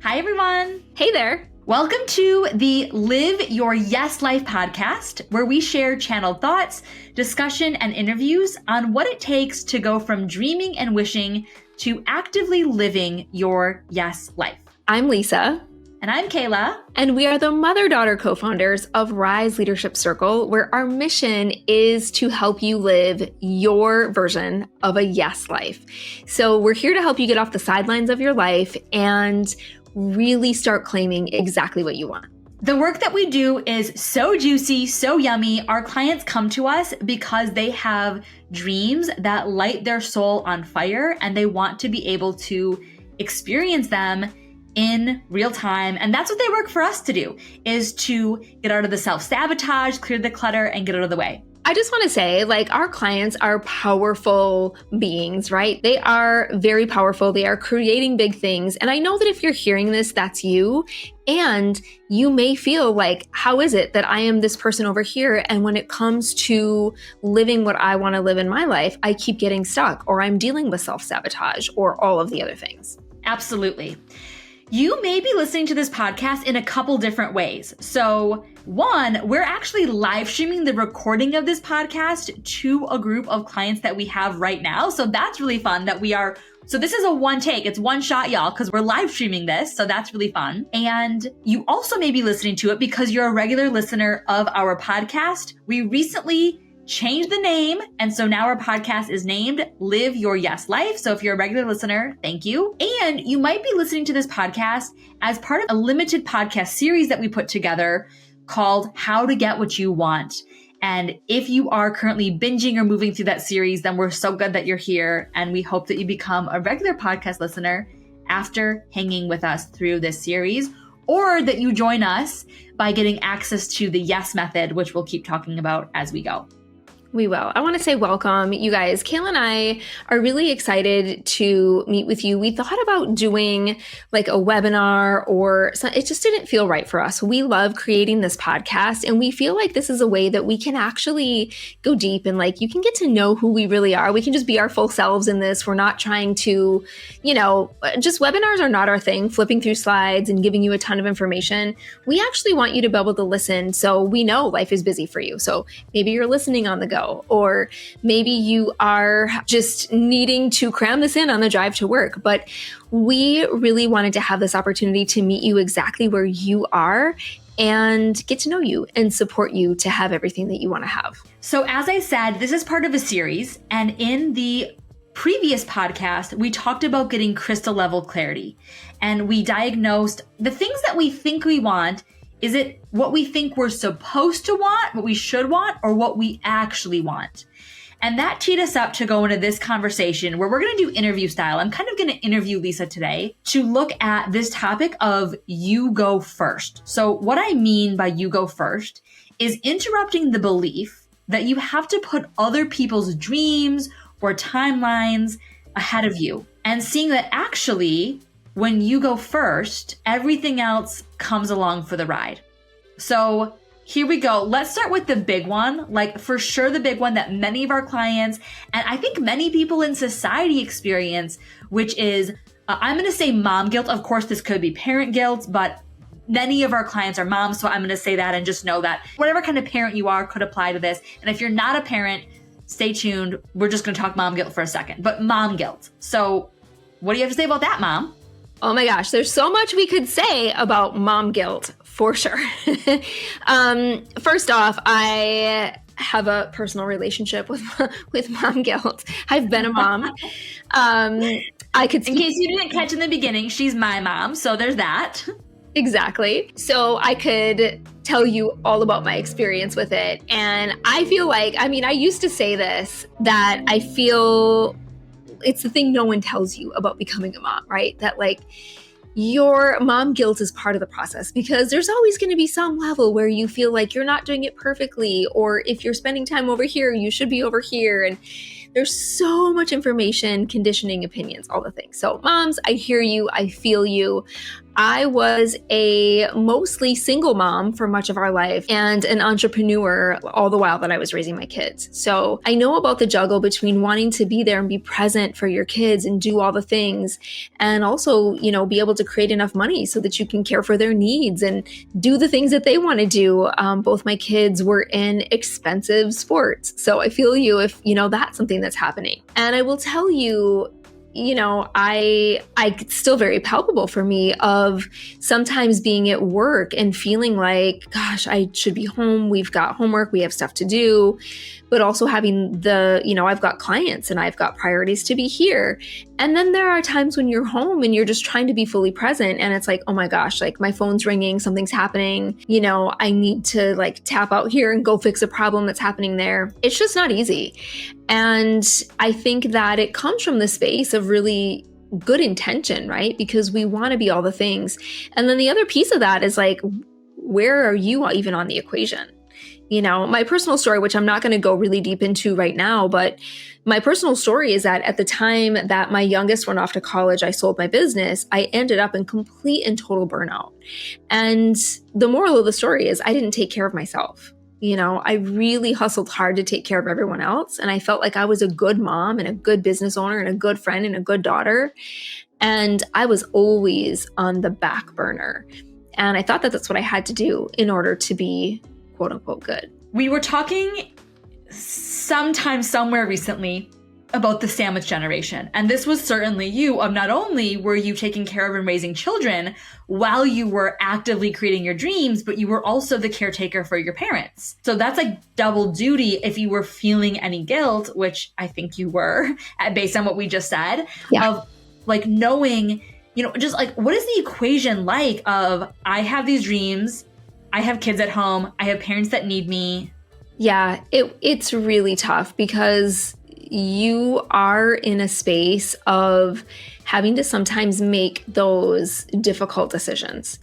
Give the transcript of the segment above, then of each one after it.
Hi, everyone. Hey there. Welcome to the Live Your Yes Life podcast, where we share channeled thoughts, discussion, and interviews on what it takes to go from dreaming and wishing to actively living your yes life. I'm Lisa. And I'm Kaela. And we are the mother-daughter co-founders of Rise Leadership Circle, where our mission is to help you live your version of a yes life. So we're here to help you get off the sidelines of your life and really start claiming exactly what you want. The work that we do is so juicy, so yummy. Our clients come to us because they have dreams that light their soul on fire, and they want to be able to experience them in real time. And that's what they work for us to do, is to get out of the self-sabotage, clear the clutter, and get out of the way. I just want to say, our clients are powerful beings, right? They are very powerful. They are creating big things. And I know that if you're hearing this, that's you. And you may feel like, how is it that I am this person over here? And when it comes to living what I want to live in my life, I keep getting stuck, or I'm dealing with self-sabotage, or all of the other things. Absolutely. You may be listening to this podcast in a couple different ways. So one, we're actually live streaming the recording of this podcast to a group of clients that we have right now. So that's really fun so this is a one take. It's one shot, y'all, because we're live streaming this. So that's really fun. And you also may be listening to it because you're a regular listener of our podcast. We recently changed the name. And so now our podcast is named Live Your Yes Life. So if you're a regular listener, thank you. And you might be listening to this podcast as part of a limited podcast series that we put together called How to Get What You Want. And if you are currently binging or moving through that series, then we're so glad that you're here. And we hope that you become a regular podcast listener after hanging with us through this series, or that you join us by getting access to the Yes Method, which we'll keep talking about as we go. We will. I want to say welcome, you guys. Kaela and I are really excited to meet with you. We thought about doing a webinar, or it just didn't feel right for us. We love creating this podcast, and we feel like this is a way that we can actually go deep and you can get to know who we really are. We can just be our full selves in this. We're not trying to, just webinars are not our thing, flipping through slides and giving you a ton of information. We actually want you to be able to listen. So we know life is busy for you. So maybe you're listening on the go, or maybe you are just needing to cram this in on the drive to work. But we really wanted to have this opportunity to meet you exactly where you are and get to know you and support you to have everything that you want to have. So as I said, this is part of a series. And in the previous podcast, we talked about getting crystal level clarity. And we diagnosed the things that we think we want. Is it what we think we're supposed to want, what we should want, or what we actually want? And that teed us up to go into this conversation where we're going to do interview style. I'm kind of going to interview Lisa today to look at this topic of you go first. So what I mean by you go first is interrupting the belief that you have to put other people's dreams or timelines ahead of you, and seeing that actually, when you go first, everything else comes along for the ride. So here we go. Let's start with the big one, for sure the big one that many of our clients, and I think many people in society experience, which is, I'm going to say mom guilt. Of course, this could be parent guilt, but many of our clients are moms. So I'm going to say that and just know that whatever kind of parent you are could apply to this. And if you're not a parent, stay tuned. We're just going to talk mom guilt for a second, but mom guilt. So what do you have to say about that, Mom? Oh my gosh, there's so much we could say about mom guilt, for sure. First off, I have a personal relationship with mom guilt. I've been a mom. In case you didn't catch in the beginning, she's my mom, so there's that. Exactly. So I could tell you all about my experience with it. And I feel I used to say this, that I feel it's the thing no one tells you about becoming a mom, right? That your mom guilt is part of the process, because there's always going to be some level where you feel like you're not doing it perfectly, or if you're spending time over here, you should be over here. And there's so much information, conditioning, opinions, all the things. So moms, I hear you. I feel you. I was a mostly single mom for much of our life and an entrepreneur all the while that I was raising my kids. So I know about the juggle between wanting to be there and be present for your kids and do all the things, and also, be able to create enough money so that you can care for their needs and do the things that they want to do. Both my kids were in expensive sports. So I feel you if, that's something that's happening. And I will tell you, it's still very palpable for me of sometimes being at work and feeling like, gosh, I should be home. We've got homework, we have stuff to do, but also having I've got clients and I've got priorities to be here. And then there are times when you're home and you're just trying to be fully present. And it's like, oh my gosh, like my phone's ringing, something's happening. I need to like tap out here and go fix a problem that's happening there. It's just not easy. And I think that it comes from the space of really good intention, right? Because we want to be all the things. And then the other piece of that is like, where are you even on the equation? My personal story, which I'm not going to go really deep into right now, but my personal story is that at the time that my youngest went off to college, I sold my business. I ended up in complete and total burnout. And the moral of the story is I didn't take care of myself. I really hustled hard to take care of everyone else. And I felt like I was a good mom and a good business owner and a good friend and a good daughter. And I was always on the back burner. And I thought that that's what I had to do in order to be quote unquote good. We were talking sometime somewhere recently about the sandwich generation. And this was certainly you, of not only were you taking care of and raising children while you were actively creating your dreams, but you were also the caretaker for your parents. So that's like double duty if you were feeling any guilt, which I think you were based on what we just said, of like knowing, just like, what is the equation like of I have these dreams, I have kids at home, I have parents that need me. Yeah, it's really tough because you are in a space of having to sometimes make those difficult decisions.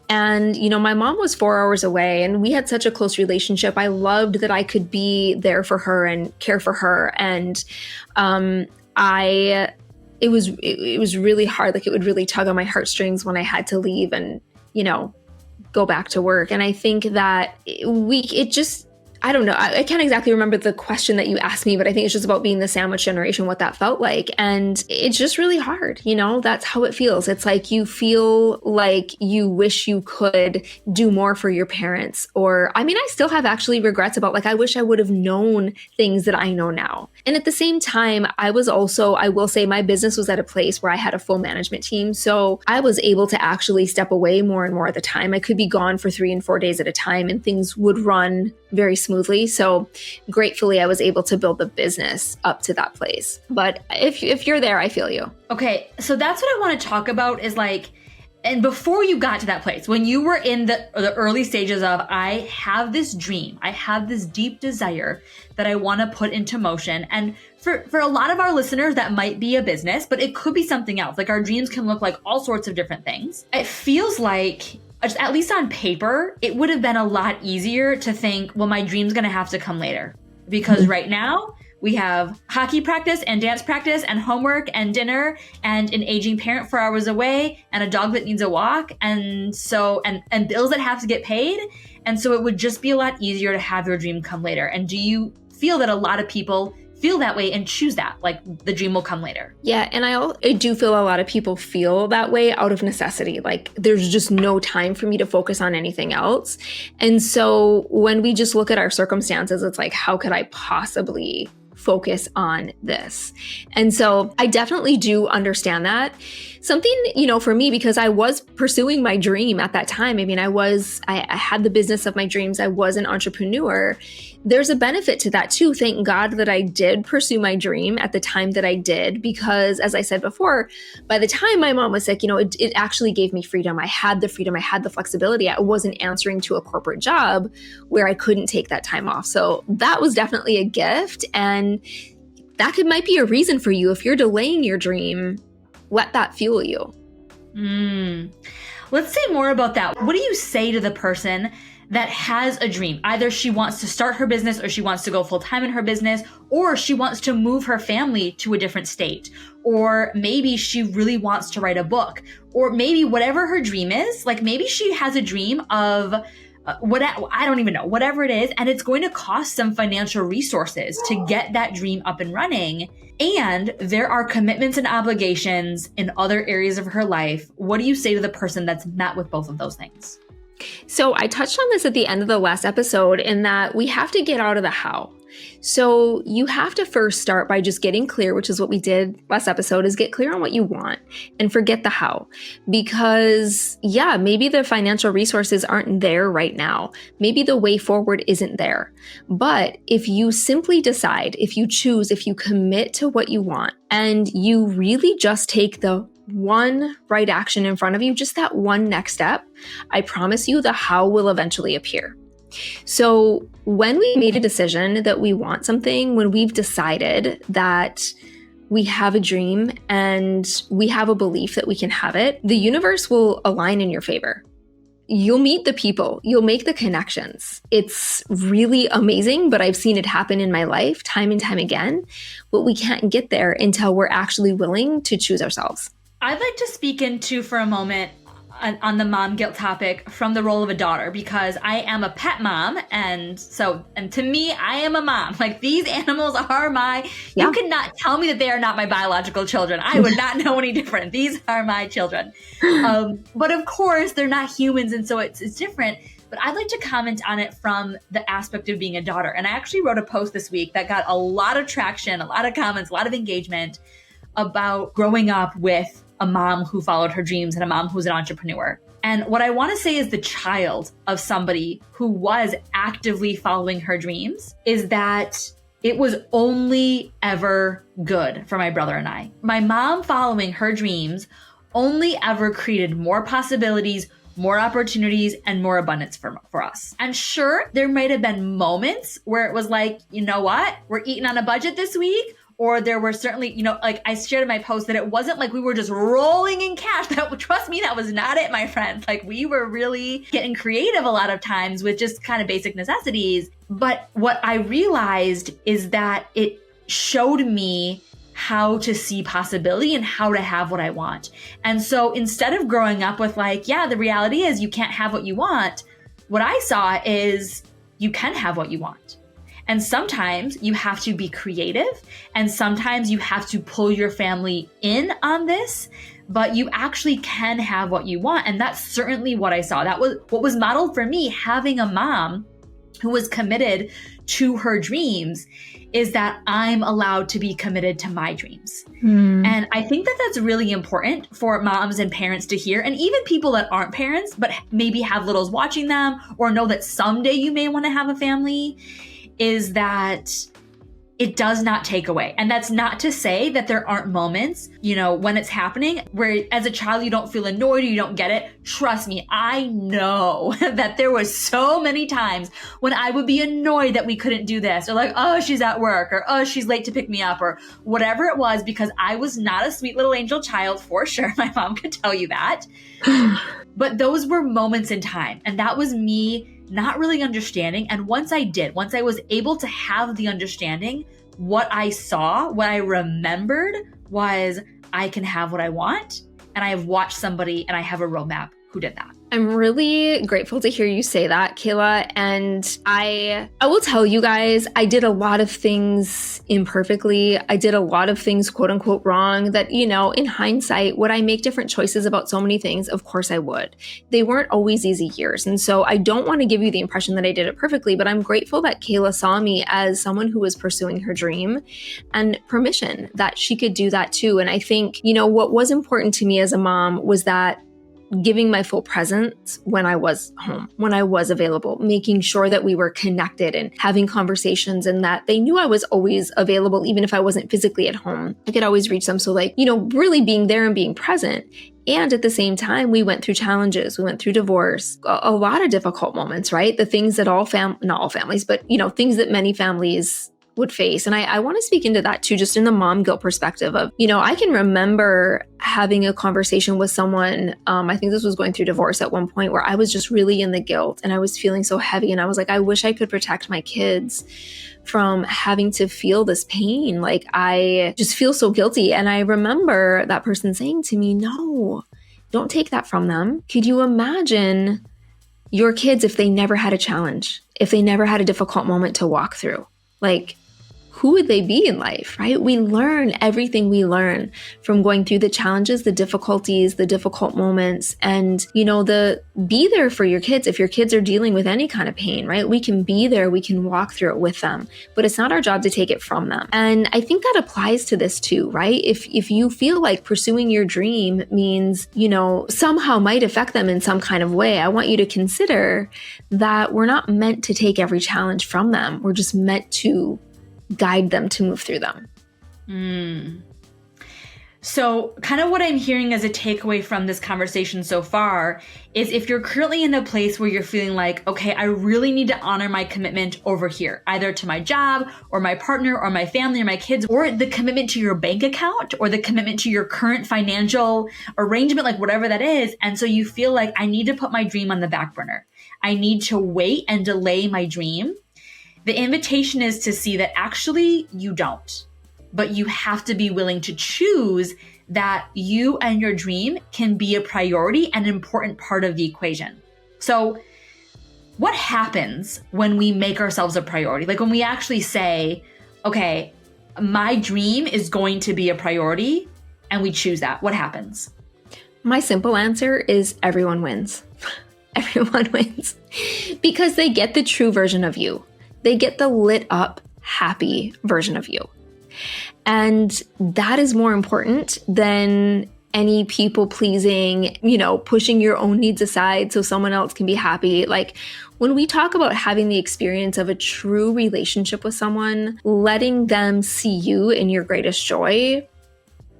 And, my mom was 4 hours away and we had such a close relationship. I loved that I could be there for her and care for her. And it was really hard. Like it would really tug on my heartstrings when I had to leave and, go back to work. And I think that I don't know. I can't exactly remember the question that you asked me, but I think it's just about being the sandwich generation, what that felt like. And it's just really hard. That's how it feels. It's like you feel like you wish you could do more for your parents. Or, I still have actually regrets about like, I wish I would have known things that I know now. And at the same time, I will say my business was at a place where I had a full management team. So I was able to actually step away more and more at the time. I could be gone for 3 and 4 days at a time and things would run very smoothly. So gratefully, I was able to build the business up to that place. But if you're there, I feel you. Okay. So that's what I want to talk about is like, and before you got to that place, when you were in the early stages of, I have this dream, I have this deep desire that I want to put into motion. And for a lot of our listeners, that might be a business, but it could be something else. Like our dreams can look like all sorts of different things. It feels like, at least on paper, it would have been a lot easier to think, well, my dream's going to have to come later. Because right now we have hockey practice and dance practice and homework and dinner and an aging parent 4 hours away and a dog that needs a walk. And so, and bills that have to get paid. And so it would just be a lot easier to have your dream come later. And do you feel that a lot of people feel that way and choose that, like the dream will come later? Yeah. And I do feel a lot of people feel that way out of necessity. Like there's just no time for me to focus on anything else. And so when we just look at our circumstances, it's like, how could I possibly focus on this? And so I definitely do understand that. Something, for me, because I was pursuing my dream at that time. I had the business of my dreams. I was an entrepreneur. There's a benefit to that too. Thank God that I did pursue my dream at the time that I did, because as I said before, by the time my mom was sick, it actually gave me freedom. I had the freedom. I had the flexibility. I wasn't answering to a corporate job where I couldn't take that time off. So that was definitely a gift. And that might be a reason for you. If you're delaying your dream, let that fuel you. Let's say more about that. What do you say to the person that has a dream. Either she wants to start her business, or she wants to go full-time in her business, or she wants to move her family to a different state, or maybe she really wants to write a book, or maybe whatever her dream is, like maybe she has a dream of I don't even know, whatever it is, and it's going to cost some financial resources to get that dream up and running. And there are commitments and obligations in other areas of her life. What do you say to the person that's met with both of those things? So I touched on this at the end of the last episode in that we have to get out of the how. So you have to first start by just getting clear, which is what we did last episode, is get clear on what you want and forget the how. Because maybe the financial resources aren't there right now. Maybe the way forward isn't there. But if you simply decide, if you choose, if you commit to what you want, and you really just take the one right action in front of you, just that one next step, I promise you the how will eventually appear. So when we made a decision that we want something, when we've decided that we have a dream and we have a belief that we can have it, the universe will align in your favor. You'll meet the people, you'll make the connections. It's really amazing, but I've seen it happen in my life time and time again. But we can't get there until we're actually willing to choose ourselves. I'd like to speak into for a moment on the mom guilt topic from the role of a daughter, because I am a pet mom. And to me, I am a mom. Like, these animals are you cannot tell me that they are not my biological children. I would not know any different. These are my children. But of course, they're not humans. And so it's different. But I'd like to comment on it from the aspect of being a daughter. And I actually wrote a post this week that got a lot of traction, a lot of comments, a lot of engagement about growing up with a mom who followed her dreams and a mom who's an entrepreneur. And what I want to say is the child of somebody who was actively following her dreams is that it was only ever good for my brother and I. My mom following her dreams only ever created more possibilities, more opportunities, and more abundance for us. And sure, there might have been moments where it was like, you know what, we're eating on a budget this week. Or there were certainly, like I shared in my post, that it wasn't like we were just rolling in cash. Trust me, that was not it, my friends. Like, we were really getting creative a lot of times with just kind of basic necessities. But what I realized is that it showed me how to see possibility and how to have what I want. And so instead of growing up with like, the reality is you can't have what you want, what I saw is you can have what you want. And sometimes you have to be creative, and sometimes you have to pull your family in on this, but you actually can have what you want. And that's certainly what I saw. That was what was modeled for me, having a mom who was committed to her dreams, is that I'm allowed to be committed to my dreams. And I think that that's really important for moms and parents to hear, and even people that aren't parents, but maybe have littles watching them, or know that someday you may want to have a family, is that it does not take away. And that's not to say that there aren't moments, when it's happening where as a child you don't feel annoyed or you don't get it. Trust me, I know that there was so many times when I would be annoyed that we couldn't do this, or like, oh, she's at work, or oh, she's late to pick me up, or whatever it was, because I was not a sweet little angel child, for sure. My mom could tell you that. But those were moments in time. And that was me not really understanding. And once I was able to have the understanding, what I saw, what I remembered was I can have what I want. And I have watched somebody, and I have a roadmap who did that. I'm really grateful to hear you say that, Kaela. And I will tell you guys, I did a lot of things imperfectly. I did a lot of things, quote unquote, wrong that, in hindsight, would I make different choices about so many things? Of course I would. They weren't always easy years. And so I don't want to give you the impression that I did it perfectly, but I'm grateful that Kaela saw me as someone who was pursuing her dream, and permission that she could do that too. And I think, what was important to me as a mom was that giving my full presence when I was home, when I was available, making sure that we were connected and having conversations, and that they knew I was always available, even if I wasn't physically at home. I could always reach them. So really being there and being present. And at the same time, we went through challenges. We went through divorce, a lot of difficult moments, right? The things that not all families, but things that many families would face. And I want to speak into that too, just in the mom guilt perspective of, I can remember having a conversation with someone. I think this was going through divorce at one point, where I was just really in the guilt and I was feeling so heavy. And I was like, I wish I could protect my kids from having to feel this pain. Like, I just feel so guilty. And I remember that person saying to me, no, don't take that from them. Could you imagine your kids if they never had a challenge, if they never had a difficult moment to walk through? Like, who would they be in life, right? We learn everything we learn from going through the challenges, the difficulties, the difficult moments, and, be there for your kids. If your kids are dealing with any kind of pain, right? We can be there, we can walk through it with them, but it's not our job to take it from them. And I think that applies to this too, right? If you feel like pursuing your dream means, somehow might affect them in some kind of way, I want you to consider that we're not meant to take every challenge from them. We're just meant to guide them to move through them. So kind of what I'm hearing as a takeaway from this conversation so far is, if you're currently in a place where you're feeling like, okay, I really need to honor my commitment over here, either to my job or my partner or my family or my kids, or the commitment to your bank account or the commitment to your current financial arrangement, like whatever that is. And so you feel like, I need to put my dream on the back burner. I need to wait and delay my dream. The invitation is to see that actually you don't, but you have to be willing to choose that you and your dream can be a priority and an important part of the equation. So what happens when we make ourselves a priority? Like when we actually say, okay, my dream is going to be a priority, and we choose that, what happens? My simple answer is everyone wins. Everyone wins because they get the true version of you. They get the lit up, happy version of you. And that is more important than any people pleasing, pushing your own needs aside so someone else can be happy. Like when we talk about having the experience of a true relationship with someone, letting them see you in your greatest joy,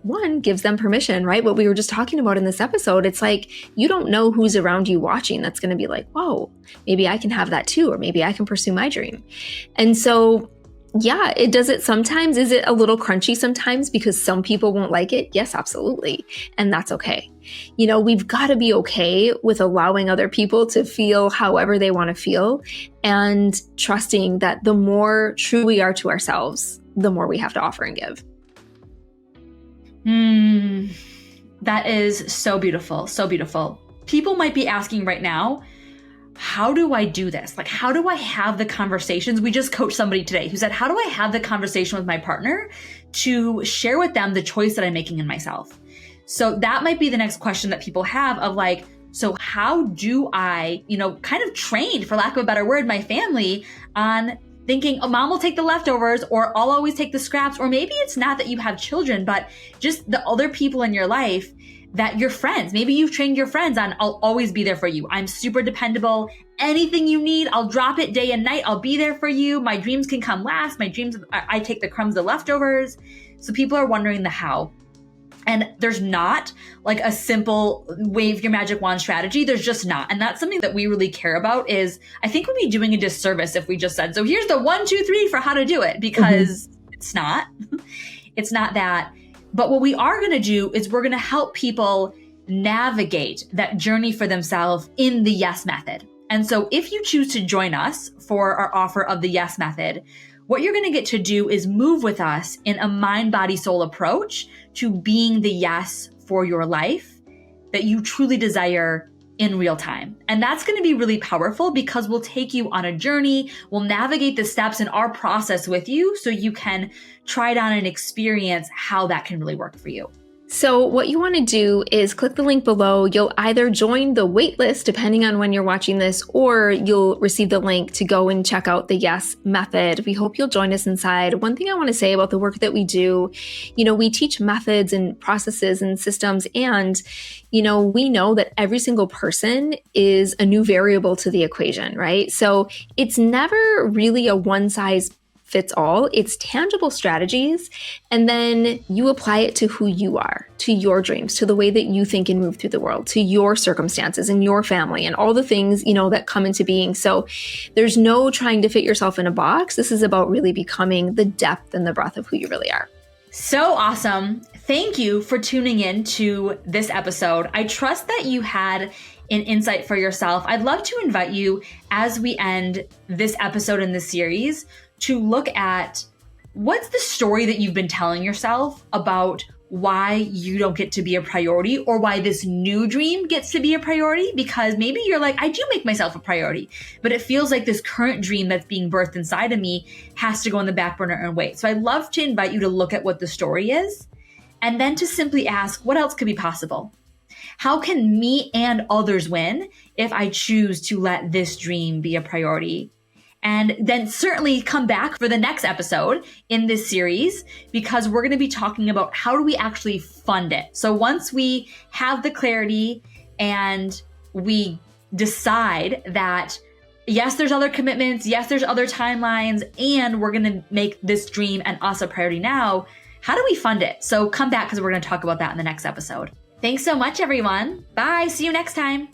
one, gives them permission, right? What we were just talking about in this episode, it's like, you don't know who's around you watching that's going to be like, whoa, maybe I can have that too, or maybe I can pursue my dream. And so, yeah, it does it sometimes. Is it a little crunchy sometimes because some people won't like it? Yes, absolutely. And that's okay. We've got to be okay with allowing other people to feel however they want to feel, and trusting that the more true we are to ourselves, the more we have to offer and give. That is so beautiful. So beautiful. People might be asking right now, how do I do this? Like, how do I have the conversations? We just coached somebody today who said, how do I have the conversation with my partner to share with them the choice that I'm making in myself? So that might be the next question that people have of like, so how do I, kind of train, for lack of a better word, my family on thinking, oh, mom will take the leftovers, or I'll always take the scraps. Or maybe it's not that you have children, but just the other people in your life, that your friends, maybe you've trained your friends on, I'll always be there for you. I'm super dependable. Anything you need, I'll drop it day and night. I'll be there for you. My dreams can come last. My dreams, I take the crumbs, the leftovers. So people are wondering the how. And there's not like a simple wave your magic wand strategy. There's just not. And that's something that we really care about. Is I think we'd be doing a disservice if we just said, so here's the 1, 2, 3 for how to do it, because it's not. It's not that. But what we are going to do is we're going to help people navigate that journey for themselves in the YES method. And so if you choose to join us for our offer of the YES method, what you're going to get to do is move with us in a mind, body, soul approach to being the yes for your life that you truly desire in real time. And that's going to be really powerful because we'll take you on a journey. We'll navigate the steps in our process with you so you can try it on and experience how that can really work for you. So what you want to do is click the link below. You'll either join the waitlist, depending on when you're watching this, or you'll receive the link to go and check out the YES method. We hope you'll join us inside. One thing I want to say about the work that we do, we teach methods and processes and systems, and, we know that every single person is a new variable to the equation, right? So it's never really a one size fits all. It's tangible strategies. And then you apply it to who you are, to your dreams, to the way that you think and move through the world, to your circumstances and your family and all the things, that come into being. So there's no trying to fit yourself in a box. This is about really becoming the depth and the breadth of who you really are. So awesome. Thank you for tuning in to this episode. I trust that you had an insight for yourself. I'd love to invite you, as we end this episode in this series, to look at what's the story that you've been telling yourself about why you don't get to be a priority, or why this new dream gets to be a priority. Because maybe you're like, I do make myself a priority, but it feels like this current dream that's being birthed inside of me has to go on the back burner and wait. So I'd love to invite you to look at what the story is, and then to simply ask, what else could be possible? How can me and others win if I choose to let this dream be a priority? And then certainly come back for the next episode in this series, because we're going to be talking about how do we actually fund it. So once we have the clarity and we decide that, yes, there's other commitments, yes, there's other timelines, and we're going to make this dream and us a priority now, how do we fund it? So come back, because we're going to talk about that in the next episode. Thanks so much, everyone. Bye. See you next time.